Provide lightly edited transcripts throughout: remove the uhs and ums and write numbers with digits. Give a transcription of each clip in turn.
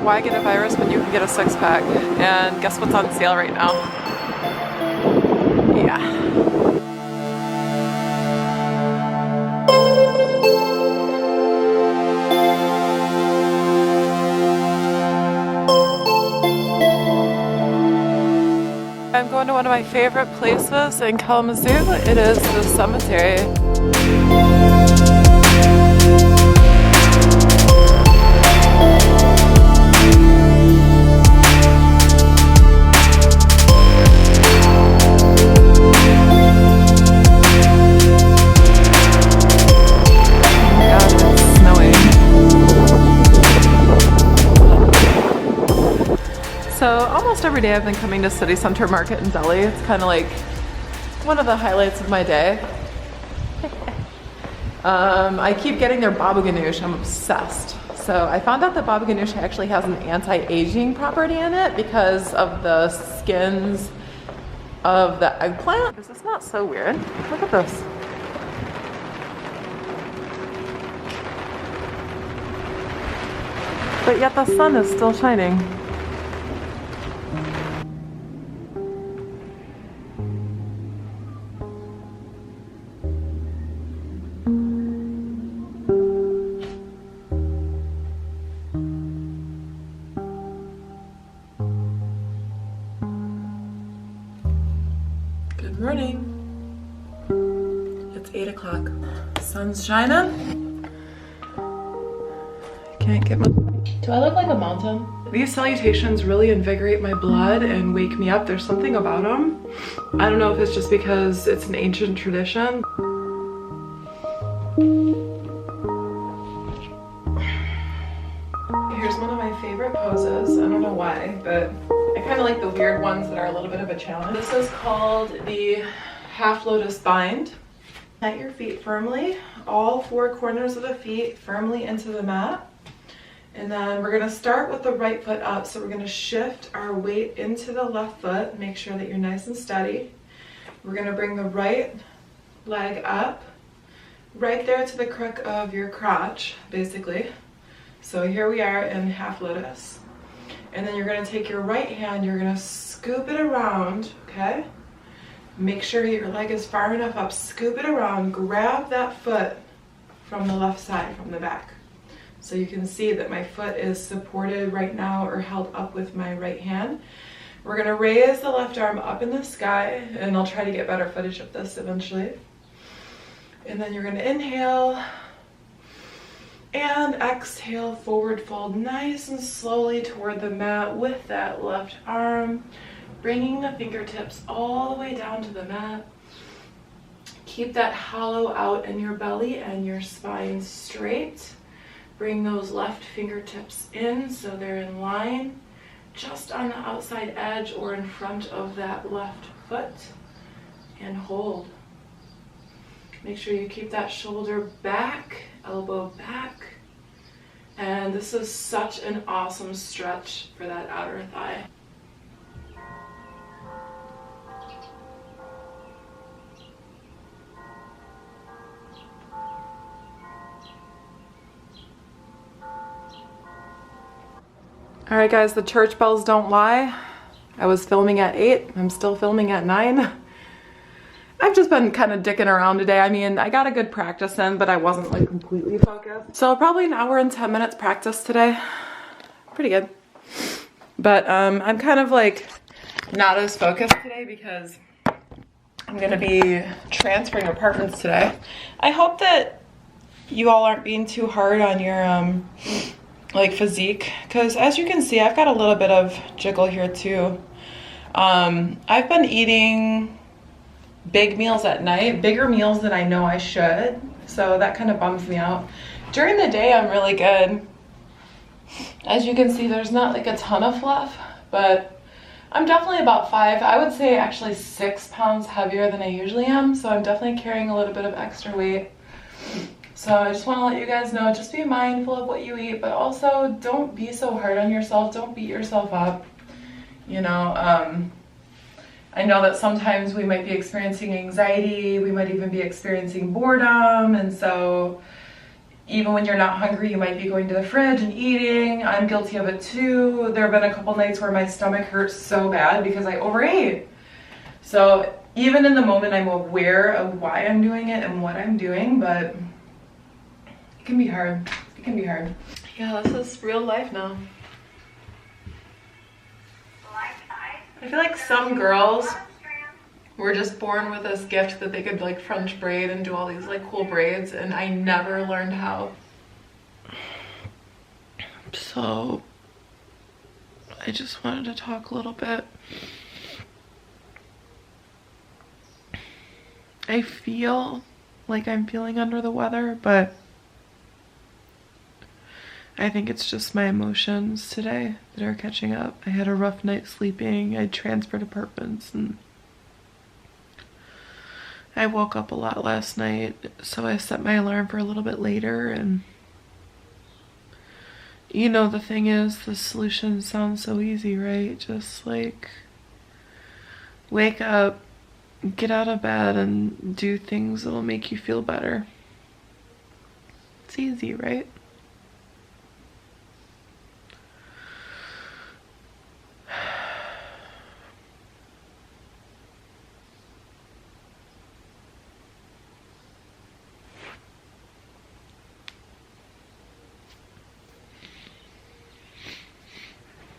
why get a virus when you can get a six-pack? And guess what's on sale right now? Yeah. I'm going to one of my favorite places in Kalamazoo. It is the cemetery. So almost every day I've been coming to City Center Market in Delhi. It's kind of like one of the highlights of my day. I keep getting their baba ganoush. I'm obsessed. So I found out that baba ganoush actually has an anti-aging property in it because of the skins of the eggplant. Is this not so weird? Look at this. But yet the sun is still shining. Good morning. It's 8 o'clock. Sun's shining. Can't get my... Do I look like a mountain? These salutations really invigorate my blood and wake me up. There's something about them. I don't know if it's just because it's an ancient tradition. Here's one of my favorite poses. I don't know why, but I kind of like the weird ones that are a little bit of a challenge. This is called the half lotus bind. Plant your feet firmly, all four corners of the feet firmly into the mat. And then we're gonna start with the right foot up. So we're gonna shift our weight into the left foot. Make sure that you're nice and steady. We're gonna bring the right leg up, right there to the crook of your crotch, basically. So here we are in half lotus. And then you're gonna take your right hand, you're gonna scoop it around, okay? Make sure your leg is far enough up, scoop it around, grab that foot from the left side, from the back. So you can see that my foot is supported right now or held up with my right hand. We're gonna raise the left arm up in the sky, and I'll try to get better footage of this eventually. And then you're gonna inhale and exhale, forward fold nice and slowly toward the mat with that left arm, bringing the fingertips all the way down to the mat. Keep that hollow out in your belly and your spine straight. Bring those left fingertips in so they're in line, just on the outside edge or in front of that left foot, and hold. Make sure you keep that shoulder back, elbow back. And this is such an awesome stretch for that outer thigh. All right guys, the church bells don't lie. I was filming at 8, I'm still filming at 9. I've just been kind of dicking around today. I mean, I got a good practice in, but I wasn't like completely focused. So probably an hour and 10 minutes practice today. Pretty good. But I'm kind of like not as focused today because I'm gonna be transferring apartments today. I hope that you all aren't being too hard on your like physique, because as you can see, I've got a little bit of jiggle here too. I've been eating big meals at night, bigger meals than I know I should, so that kind of bums me out. During the day, I'm really good. As you can see, there's not like a ton of fluff, but I'm definitely about 5, I would say actually 6 pounds heavier than I usually am, so I'm definitely carrying a little bit of extra weight. So I just want to let you guys know, just be mindful of what you eat, but also don't be so hard on yourself. Don't beat yourself up. You know, I know that sometimes we might be experiencing anxiety, we might even be experiencing boredom, and so even when you're not hungry, you might be going to the fridge and eating. I'm guilty of it too. There have been a couple nights where my stomach hurts so bad because I overate. So even in the moment, I'm aware of why I'm doing it and what I'm doing, but it can be hard. It can be hard. Yeah, this is real life now. I feel like some girls were just born with this gift that they could like French braid and do all these like cool braids, and I never learned how. So I just wanted to talk a little bit. I feel like I'm feeling under the weather, but I think it's just my emotions today that are catching up. I had a rough night sleeping. I transferred apartments and I woke up a lot last night, so I set my alarm for a little bit later. And you know, the thing is, the solution sounds so easy, right? Just like wake up, get out of bed and do things that'll make you feel better. It's easy, right?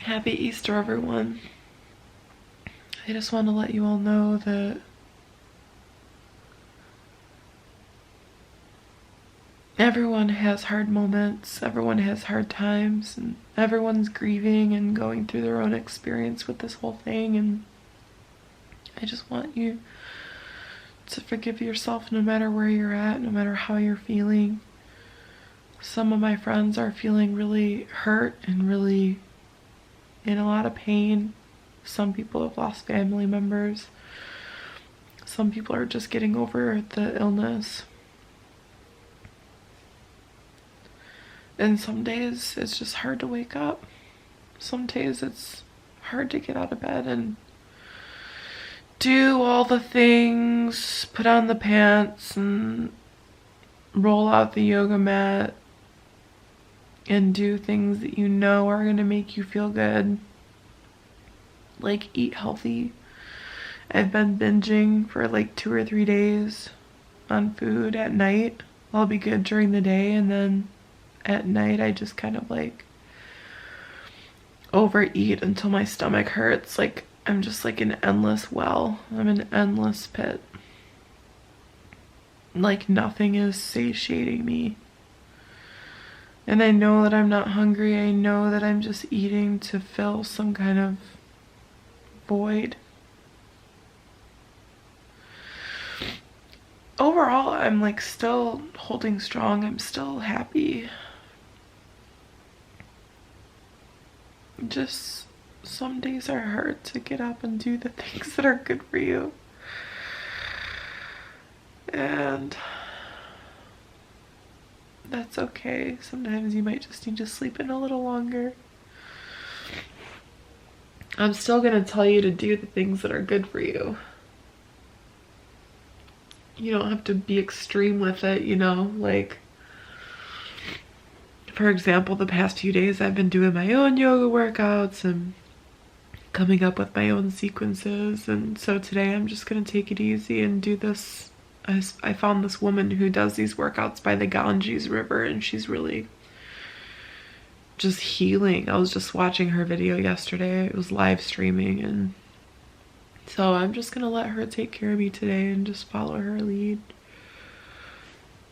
Happy Easter, everyone. I just want to let you all know that everyone has hard moments, everyone has hard times, and everyone's grieving and going through their own experience with this whole thing. And I just want you to forgive yourself no matter where you're at, no matter how you're feeling. Some of my friends are feeling really hurt and really in a lot of pain. Some people have lost family members. Some people are just getting over the illness. And some days it's just hard to wake up. Some days it's hard to get out of bed and do all the things, put on the pants and roll out the yoga mat and do things that you know are going to make you feel good. Like eat healthy. I've been binging for like 2 or 3 days on food at night. I'll be good during the day, and then at night I just kind of like overeat until my stomach hurts. Like I'm just like an endless well. I'm an endless pit. Like nothing is satiating me. And I know that I'm not hungry. I know that I'm just eating to fill some kind of void. Overall, I'm like still holding strong. I'm still happy. Just some days are hard to get up and do the things that are good for you. And that's okay. Sometimes you might just need to sleep in a little longer. I'm still gonna tell you to do the things that are good for you. You don't have to be extreme with it, you know, like for example, the past few days I've been doing my own yoga workouts and coming up with my own sequences, and so today I'm just gonna take it easy and do this. I found this woman who does these workouts by the Ganges River, and she's really just healing. I was just watching her video yesterday. It was live streaming, and so I'm just gonna let her take care of me today and just follow her lead.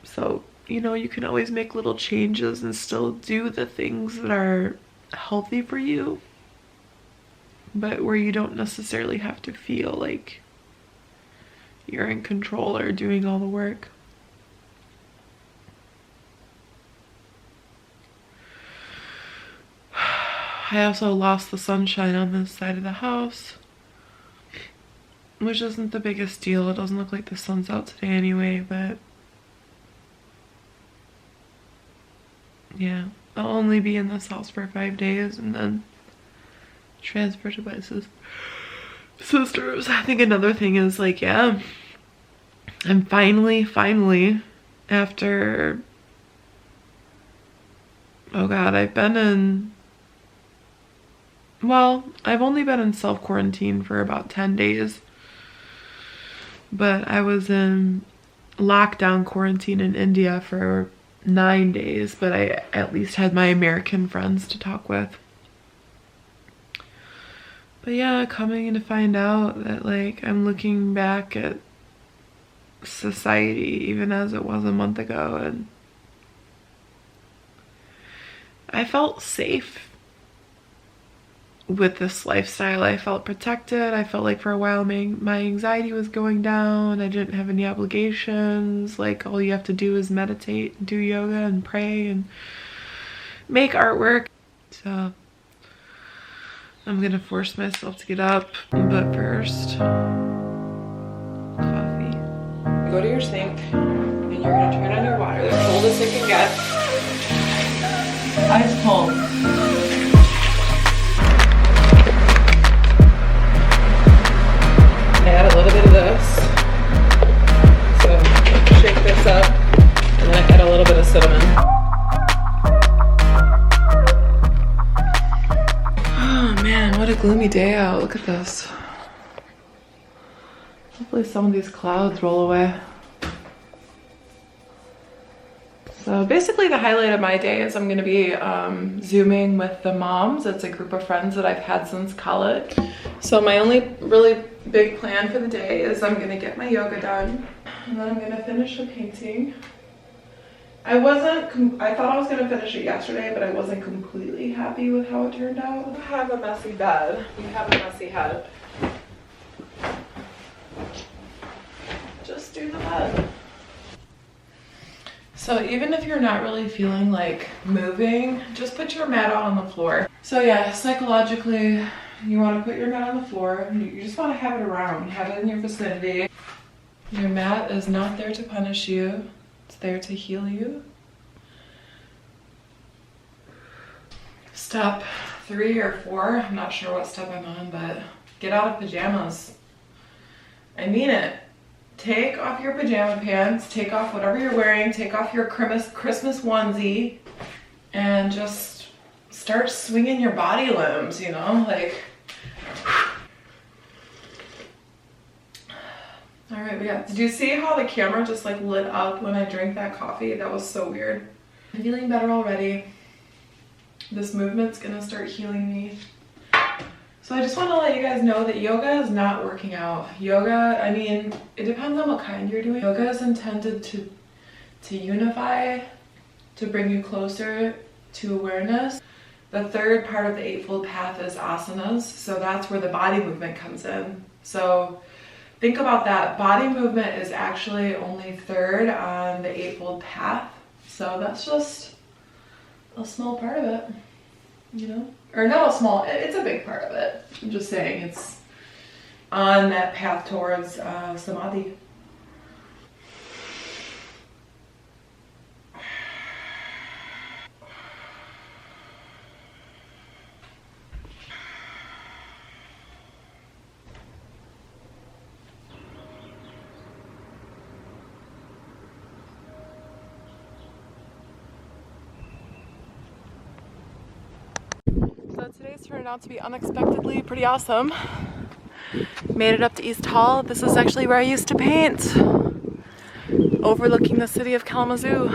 So, you know, you can always make little changes and still do the things that are healthy for you, but where you don't necessarily have to feel like you're in control or doing all the work. I also lost the sunshine on this side of the house, which isn't the biggest deal. It doesn't look like the sun's out today anyway, but yeah, I'll only be in this house for 5 days and then transfer to my sisters. I think another thing is like, yeah, I'm finally, after Oh God, I've only been in self-quarantine for about 10 days, but I was in lockdown quarantine in India for 9 days, but I at least had my American friends to talk with. But yeah, coming to find out that like I'm looking back at society even as it was a month ago, and I felt safe with this lifestyle. I felt protected. I felt like for a while my anxiety was going down. I didn't have any obligations. Like all you have to do is meditate and do yoga and pray and make artwork. So I'm gonna force myself to get up, but first, coffee. Go to your sink and you're gonna turn on your water. The coldest it can get. Ice cold. Add a little bit of this. So shake this up, and then I add a little bit of cinnamon. Oh man, what a gloomy day out. Look at this. Hopefully some of these clouds roll away. So basically the highlight of my day is I'm going to be Zooming with the moms. It's a group of friends that I've had since college. So my only really big plan for the day is I'm going to get my yoga done, and then I'm going to finish a painting. I thought I was going to finish it yesterday, but I wasn't completely happy with how it turned out. I have a messy bed. You have a messy head. Just do the bed. So even if you're not really feeling like moving, just put your mat out on the floor. So yeah, psychologically, you want to put your mat on the floor. You just want to have it around, have it in your vicinity. Your mat is not there to punish you. It's there to heal you. Step 3 or 4, I'm not sure what step I'm on, but get out of pajamas. I mean it. Take off your pajama pants, take off whatever you're wearing, take off your Christmas onesie, and just start swinging your body limbs, you know, like. All right, did you see how the camera just like lit up when I drank that coffee? That was so weird. I'm feeling better already. This movement's gonna start healing me. So I just want to let you guys know that yoga is not working out. Yoga, I mean, it depends on what kind you're doing. Yoga is intended to unify, to bring you closer to awareness. The third part of the Eightfold Path is asanas, so that's where the body movement comes in. So think about that. Body movement is actually only third on the Eightfold Path, so that's just a small part of it, you know? Or not a small, it's a big part of it. I'm just saying it's on that path towards samadhi. So today's turned out to be unexpectedly pretty awesome. Made it up to East Hall. This is actually where I used to paint, overlooking the city of Kalamazoo.